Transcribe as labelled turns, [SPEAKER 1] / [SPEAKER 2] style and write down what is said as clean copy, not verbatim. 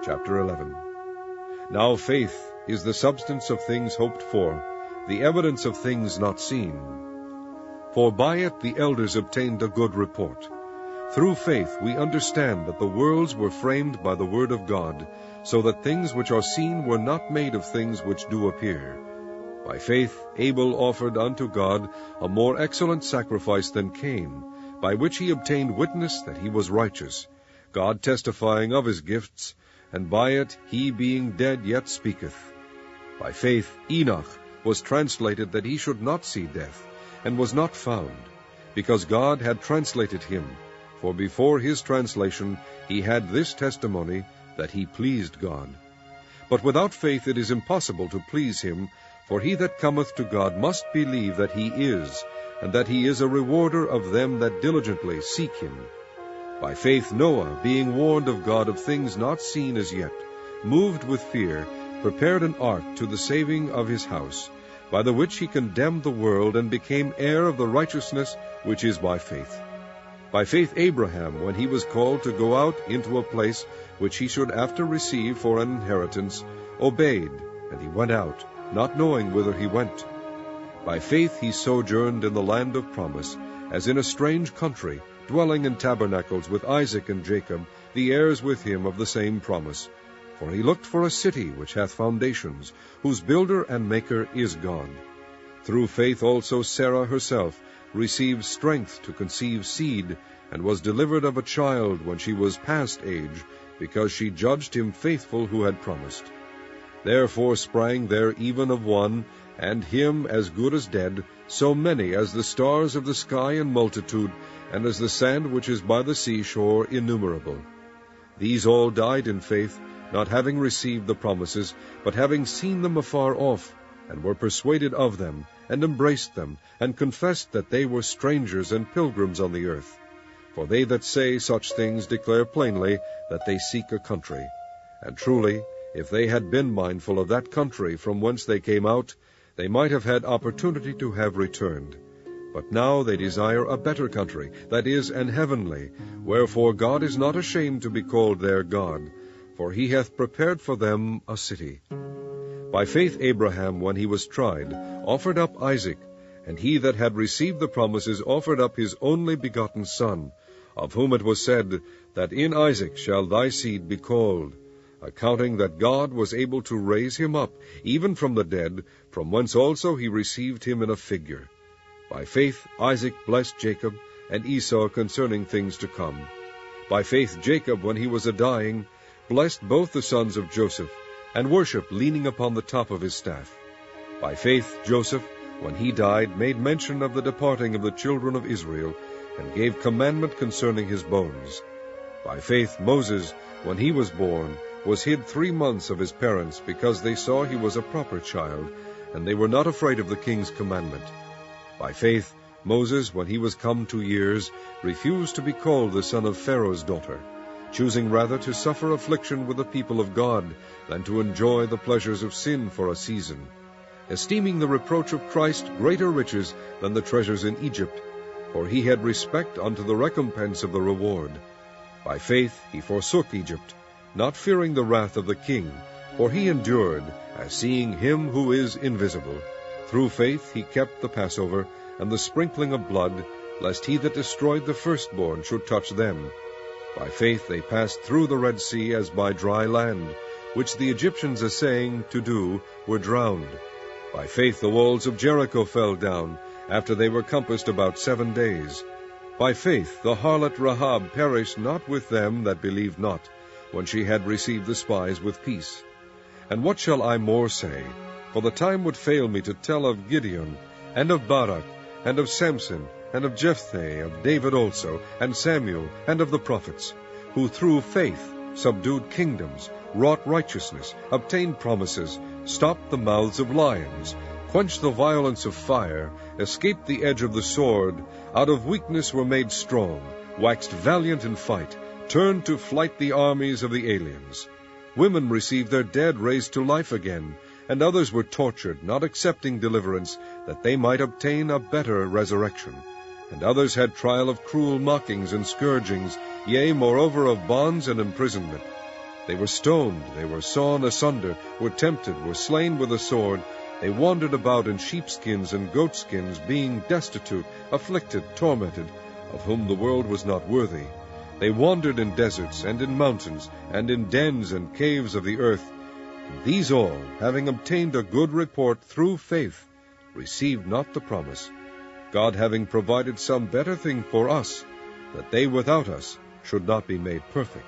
[SPEAKER 1] Chapter 11. Now faith is the substance of things hoped for, the evidence of things not seen. For by it the elders obtained a good report. Through faith we understand that the worlds were framed by the word of God, so that things which are seen were not made of things which do appear. By faith Abel offered unto God a more excellent sacrifice than Cain, by which he obtained witness that he was righteous, God testifying of his gifts, and by it he being dead yet speaketh. By faith Enoch was translated that he should not see death, and was not found, because God had translated him. For before his translation he had this testimony, that he pleased God. But without faith it is impossible to please him, for he that cometh to God must believe that he is, and that he is a rewarder of them that diligently seek him. By faith Noah, being warned of God of things not seen as yet, moved with fear, prepared an ark to the saving of his house, by the which he condemned the world, and became heir of the righteousness which is by faith. By faith Abraham, when he was called to go out into a place which he should after receive for an inheritance, obeyed, and he went out, not knowing whither he went. By faith he sojourned in the land of promise, as in a strange country, dwelling in tabernacles with Isaac and Jacob, the heirs with him of the same promise. For he looked for a city which hath foundations, whose builder and maker is God. Through faith also Sarah herself received strength to conceive seed, and was delivered of a child when she was past age, because she judged him faithful who had promised. Therefore sprang there even of one, and him as good as dead, so many as the stars of the sky in multitude, and as the sand which is by the seashore innumerable. These all died in faith, not having received the promises, but having seen them afar off, and were persuaded of them, and embraced them, and confessed that they were strangers and pilgrims on the earth. For they that say such things declare plainly that they seek a country. And truly, if they had been mindful of that country from whence they came out, they might have had opportunity to have returned. But now they desire a better country, that is, an heavenly, wherefore God is not ashamed to be called their God, for he hath prepared for them a city. By faith Abraham, when he was tried, offered up Isaac, and he that had received the promises offered up his only begotten son, of whom it was said, that in Isaac shall thy seed be called, accounting that God was able to raise him up, even from the dead, from whence also he received him in a figure. By faith Isaac blessed Jacob and Esau concerning things to come. By faith Jacob, when he was a-dying, blessed both the sons of Joseph, and worshipped leaning upon the top of his staff. By faith Joseph, when he died, made mention of the departing of the children of Israel, and gave commandment concerning his bones. By faith Moses, when he was born, was hid 3 months of his parents, because they saw he was a proper child, and they were not afraid of the king's commandment. By faith Moses, when he was come to years, refused to be called the son of Pharaoh's daughter, choosing rather to suffer affliction with the people of God, than to enjoy the pleasures of sin for a season, esteeming the reproach of Christ greater riches than the treasures in Egypt, for he had respect unto the recompense of the reward. By faith he forsook Egypt, not fearing the wrath of the king, for he endured, as seeing him who is invisible. Through faith he kept the Passover, and the sprinkling of blood, lest he that destroyed the firstborn should touch them. By faith they passed through the Red Sea as by dry land, which the Egyptians essaying to do were drowned. By faith the walls of Jericho fell down, after they were compassed about 7 days. By faith the harlot Rahab perished not with them that believed not, when she had received the spies with peace. And what shall I more say? For the time would fail me to tell of Gideon, and of Barak, and of Samson, and of Jephthah, of David also, and Samuel, and of the prophets, who through faith subdued kingdoms, wrought righteousness, obtained promises, stopped the mouths of lions, quenched the violence of fire, escaped the edge of the sword, out of weakness were made strong, waxed valiant in fight, turned to flight the armies of the aliens. Women received their dead raised to life again, and others were tortured, not accepting deliverance, that they might obtain a better resurrection. And others had trial of cruel mockings and scourgings, yea, moreover of bonds and imprisonment. They were stoned, they were sawn asunder, were tempted, were slain with a sword. They wandered about in sheepskins and goatskins, being destitute, afflicted, tormented, of whom the world was not worthy. They wandered in deserts, and in mountains, and in dens and caves of the earth. And these all, having obtained a good report through faith, received not the promise, God having provided some better thing for us, that they without us should not be made perfect.